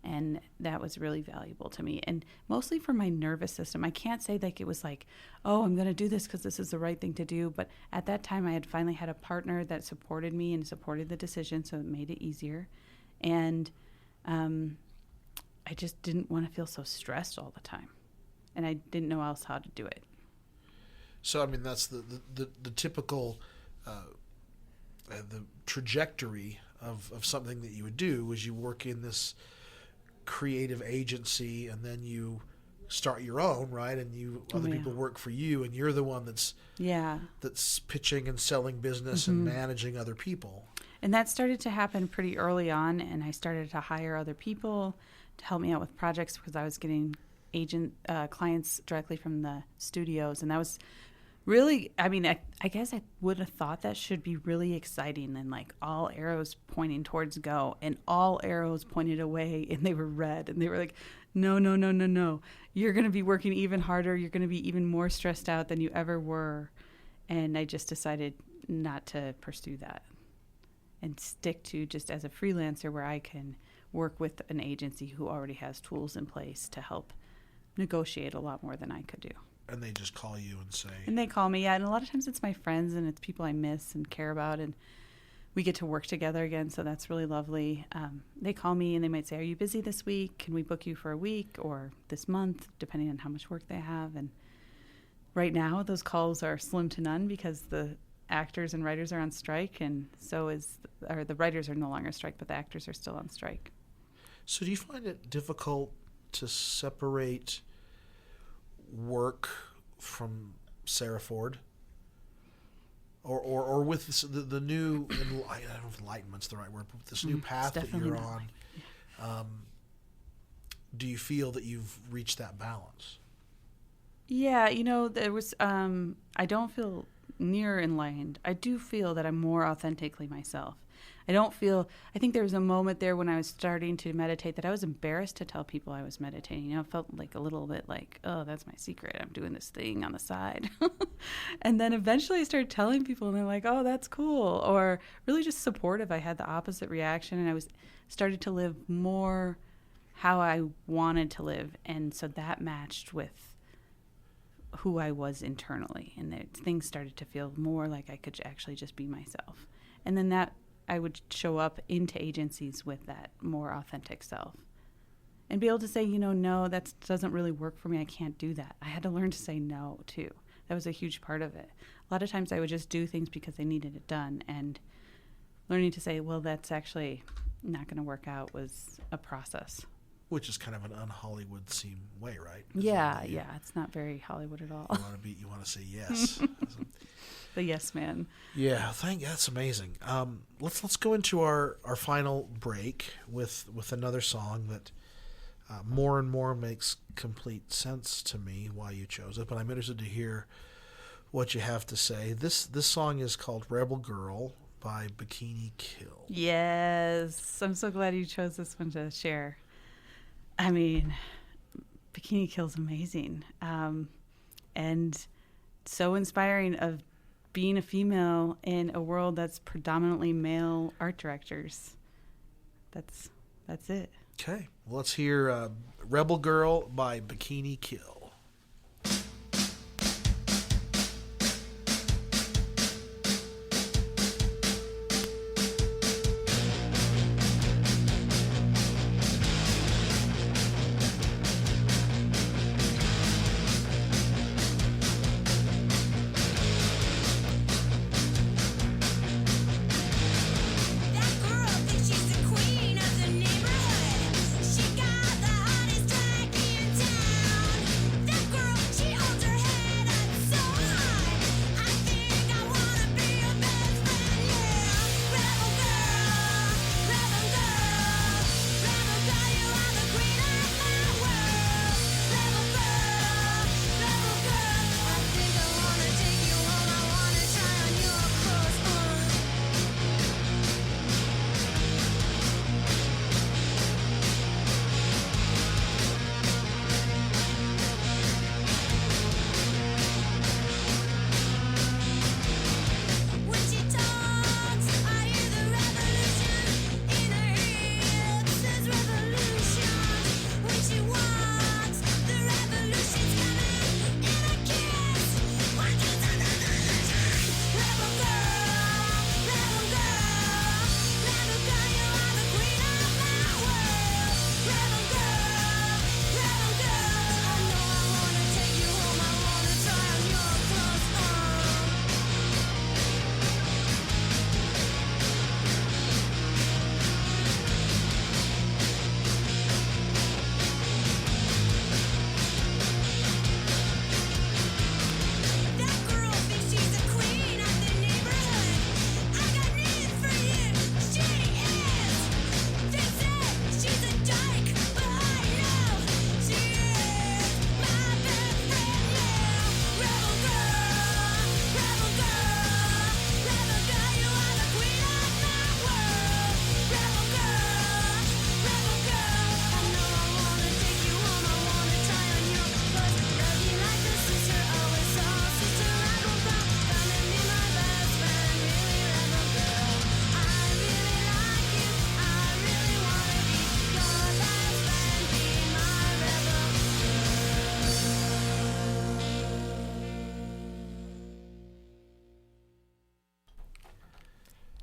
And that was really valuable to me. And mostly for my nervous system. I can't say like it was like, oh, I'm going to do this because this is the right thing to do. But at that time, I had finally had a partner that supported me and supported the decision, so it made it easier. And I just didn't want to feel so stressed all the time. And I didn't know else how to do it. So, I mean, that's the typical the trajectory of something that you would do was you work in this creative agency, and then you start your own, right? And other people work for you, and you're the one that's pitching and selling business and managing other people. And that started to happen pretty early on, and I started to hire other people to help me out with projects, because I was getting clients directly from the studios, and that was really, I mean, I guess I would have thought that should be really exciting, and like all arrows pointing towards go, and all arrows pointed away, and they were red, and they were like, no, you're going to be working even harder, you're going to be even more stressed out than you ever were. And I just decided not to pursue that and stick to just as a freelancer, where I can work with an agency who already has tools in place to help negotiate a lot more than I could do. And they just call you and say... And they call me, yeah. And a lot of times it's my friends and it's people I miss and care about, and we get to work together again, so that's really lovely. They call me and they might say, are you busy this week? Can we book you for a week or this month, depending on how much work they have? And right now those calls are slim to none, because the actors and writers are on strike, and the writers are no longer on strike, but the actors are still on strike. So do you find it difficult to separate work from Sarah Ford? Or with the new, I don't know if enlightenment's the right word, but with this new path that you're on, do you feel that you've reached that balance? Yeah, there was, I don't feel near enlightened. I do feel that I'm more authentically myself. I think there was a moment there when I was starting to meditate that I was embarrassed to tell people I was meditating. It felt like a little bit like, oh, that's my secret. I'm doing this thing on the side. And then eventually I started telling people, and they're like, oh, that's cool. Or really just supportive. I had the opposite reaction, and I started to live more how I wanted to live. And so that matched with who I was internally. And things started to feel more like I could actually just be myself. And then that I would show up into agencies with that more authentic self and be able to say, no, that doesn't really work for me. I can't do that. I had to learn to say no, too. That was a huge part of it. A lot of times I would just do things because I needed it done, and learning to say, well, that's actually not going to work out was a process. Which is kind of an un-Hollywood scene way, right? Yeah. It's not very Hollywood at all. You want to say yes. The yes man. Yeah, that's amazing. Let's go into our final break with another song that more and more makes complete sense to me why you chose it, but I'm interested to hear what you have to say. This song is called Rebel Girl by Bikini Kill. Yes, I'm so glad you chose this one to share. I mean, Bikini Kill's amazing, and so inspiring of being a female in a world that's predominantly male art directors. That's it. Okay, well, let's hear Rebel Girl by Bikini Kill.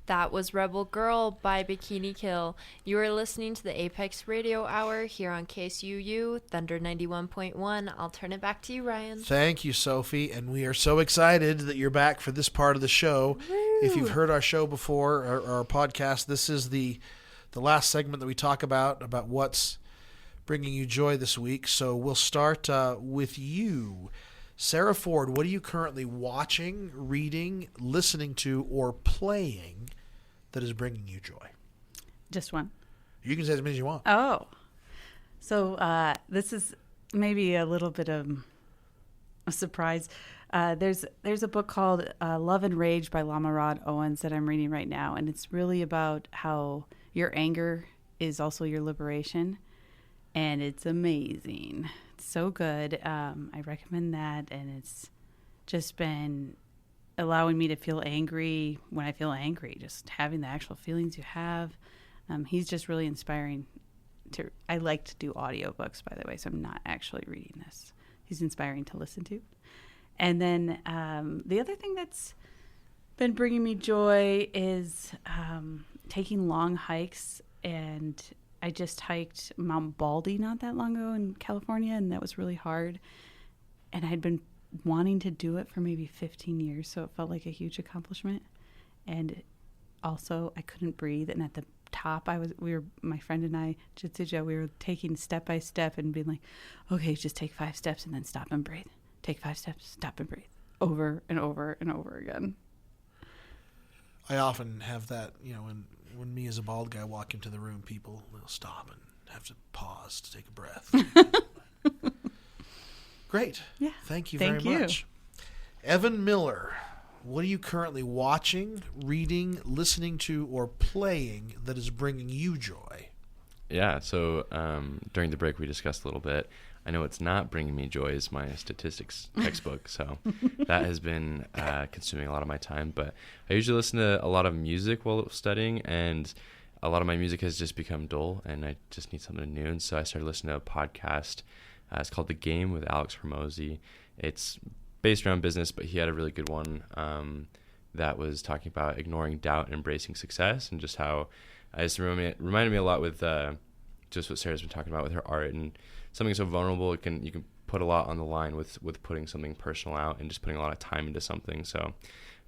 That was Rebel Girl by Bikini Kill. You are listening to the A.P.E.X Radio Hour here on KSUU, Thunder 91.1. I'll turn it back to you, Ryan. Thank you, Sophie. And we are so excited that you're back for this part of the show. Woo! If you've heard our show before, or our podcast, this is the last segment that we talk about what's bringing you joy this week. So we'll start with you. Sarah Ford, what are you currently watching, reading, listening to, or playing that is bringing you joy? Just one. You can say as many as you want. Oh. So this is maybe a little bit of a surprise. There's a book called Love and Rage by Lama Rod Owens that I'm reading right now, and it's really about how your anger is also your liberation, and it's amazing. It's so good. I recommend that, and it's just been allowing me to feel angry when I feel angry, just having the actual feelings you have. He's just really inspiring. I like to do audiobooks, by the way, so I'm not actually reading this. He's inspiring to listen to. And then the other thing that's been bringing me joy is taking long hikes. And I just hiked Mount Baldy not that long ago in California, and that was really hard. And I'd been wanting to do it for maybe 15 years, so it felt like a huge accomplishment. And also, I couldn't breathe. And at the top, my friend and I, Jitsuja, we were taking step by step and being like, okay, just take 5 steps and then stop and breathe. Take 5 steps, stop and breathe. Over and over and over again. I often have that, when me as a bald guy walk into the room, people will stop and have to pause to take a breath. Great. Yeah. Thank you very much. Evan Miller, what are you currently watching, reading, listening to, or playing that is bringing you joy? Yeah, so during the break we discussed a little bit. I know it's not bringing me joy is my statistics textbook, so that has been consuming a lot of my time. But I usually listen to a lot of music while studying, and a lot of my music has just become dull, and I just need something new. And so I started listening to a podcast. It's called The Game with Alex Hormozy. It's based around business, but he had a really good one that was talking about ignoring doubt and embracing success, and just how it reminded me a lot with just what Sarah's been talking about with her art, and something so vulnerable. You can put a lot on the line with putting something personal out and just putting a lot of time into something. So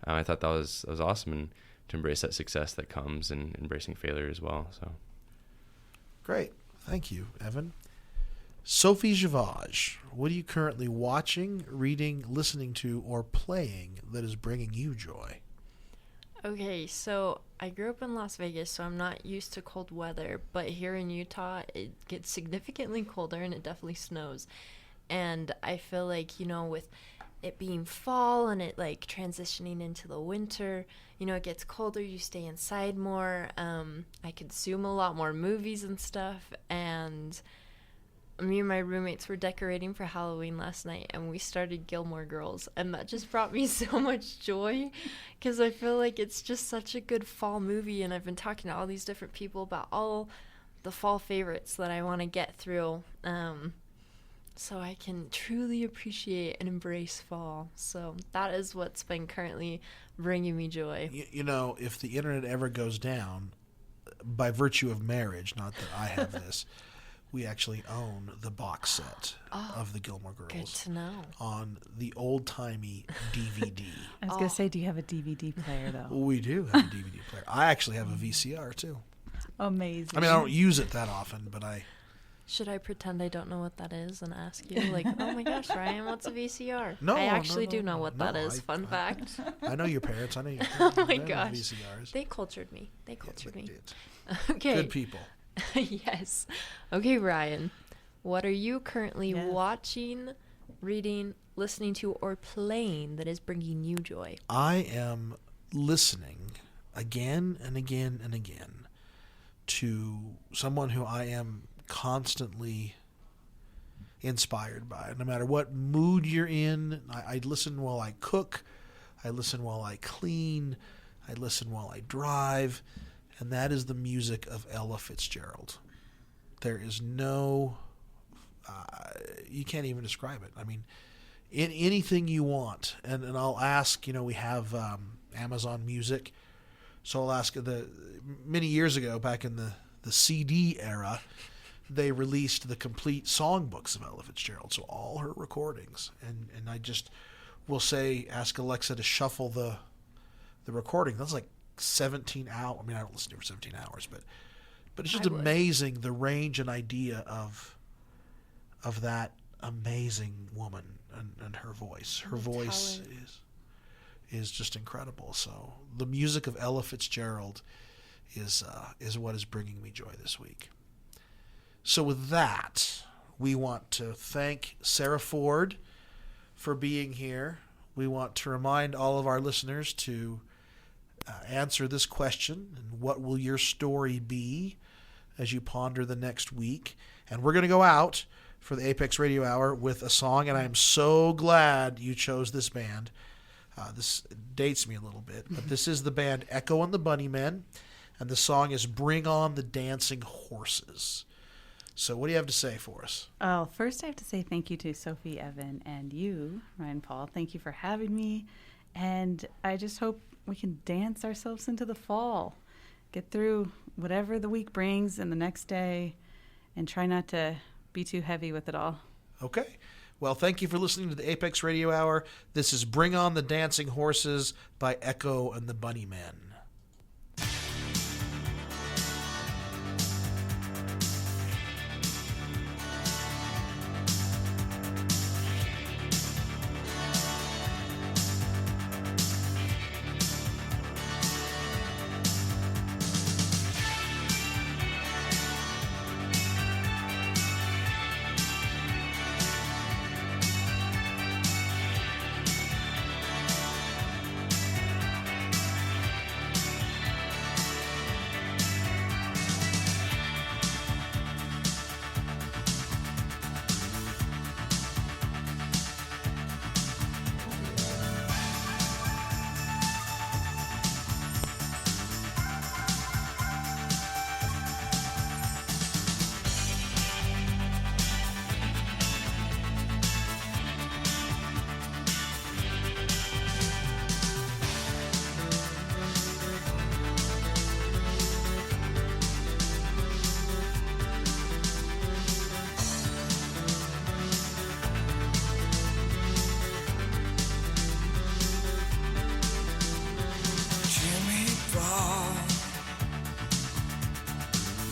I thought that was awesome, and to embrace that success that comes, and embracing failure as well. So great. Thank you, Evan. Sophie Javage, what are you currently watching, reading, listening to, or playing that is bringing you joy? Okay, so I grew up in Las Vegas, so I'm not used to cold weather, but here in Utah, it gets significantly colder and it definitely snows. And I feel like, with it being fall and it like transitioning into the winter, it gets colder, you stay inside more. I consume a lot more movies and stuff, and me and my roommates were decorating for Halloween last night, and we started Gilmore Girls, and that just brought me so much joy because I feel like it's just such a good fall movie, and I've been talking to all these different people about all the fall favorites that I want to get through so I can truly appreciate and embrace fall. So that is what's been currently bringing me joy. If the internet ever goes down, by virtue of marriage, not that I have this, we actually own the box set of the Gilmore Girls. Good to know. On the old-timey DVD. I was going to say, do you have a DVD player, though? We do have a DVD player. I actually have a VCR, too. Amazing. I mean, I don't use it that often, but I... Should I pretend I don't know what that is and ask you, like, oh my gosh, Ryan, what's a VCR? No, I actually do know what that is. Fun fact. I know your parents. I know your Oh parents. my They have gosh. VCRs. They cultured me. They cultured me. did. Okay. Good people. Yes. Okay, Ryan, what are you currently Yes. watching, reading, listening to, or playing that is bringing you joy? I am listening again and again and again to someone who I am constantly inspired by. No matter what mood you're in, I listen while I cook, I listen while I clean, I listen while I drive, and that is the music of Ella Fitzgerald. There is no... you can't even describe it. I mean, in anything you want. And I'll ask, we have Amazon Music, So Alaska, many years ago, back in the CD era, they released the complete songbooks of Ella Fitzgerald, so all her recordings. And I just will say, ask Alexa to shuffle the recording. That's like 17 hours. I mean, I don't listen to her for 17 hours, but it's just amazing the range and idea of that amazing woman and her voice. Her voice is just incredible. So the music of Ella Fitzgerald is what is bringing me joy this week. So with that, we want to thank Sarah Ford for being here. We want to remind all of our listeners to answer this question: and what will your story be as you ponder the next week? And we're going to go out for the A.P.E.X. Radio Hour with a song, and I am so glad you chose this band. This dates me a little bit, but this is the band Echo and the Bunnymen, and the song is Bring On the Dancing Horses. So what do you have to say for us? Oh, first I have to say thank you to Sophie, Evan, and you, Ryan Paul. Thank you for having me, and I just hope we can dance ourselves into the fall, get through whatever the week brings and the next day, and try not to be too heavy with it all. Okay. Well, thank you for listening to the A.P.E.X. Radio Hour. This is Bring On the Dancing Horses by Echo and the Bunnymen.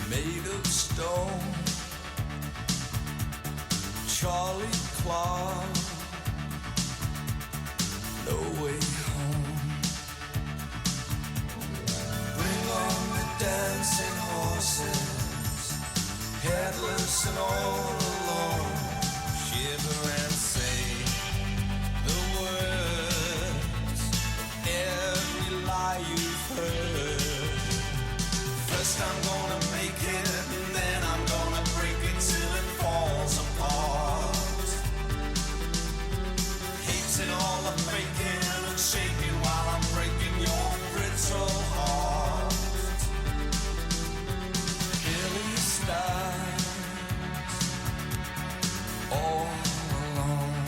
Made of stone, Charlie Clark, no way home. Bring on the dancing horses, headless and all alone. Shiver and say the words of every lie you've heard. First I'm gonna make it, and then I'm gonna break it till it falls apart. Hating all the faking and shaking while I'm breaking your brittle heart. Billy stars all alone,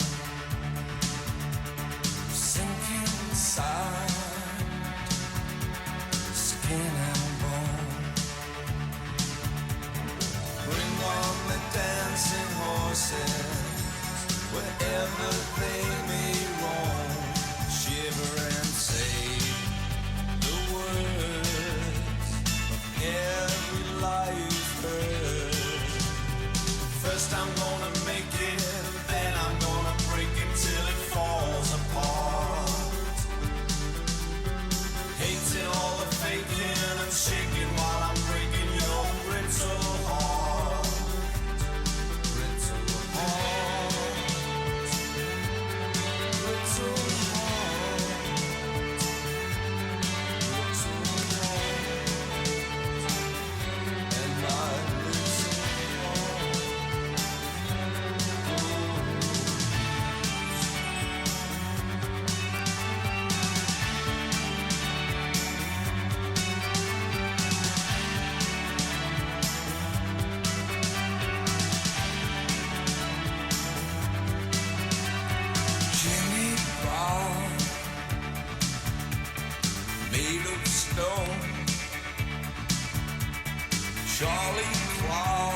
sinking inside, skin and bone. Bring on the dancing horses, wherever they may roam. Shiver and say the words of every lie you've heard. First I'm gonna make it, then I'm gonna break it till it falls apart. Hating all the faking and shaking while I'm breaking your brittle heart. Brittle heart. Brittle heart. Brittle heart. And I listen Golly claw,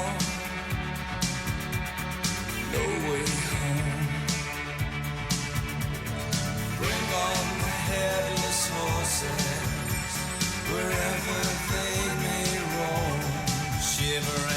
no way home. Bring on the headless horses, wherever they may roam. Shiver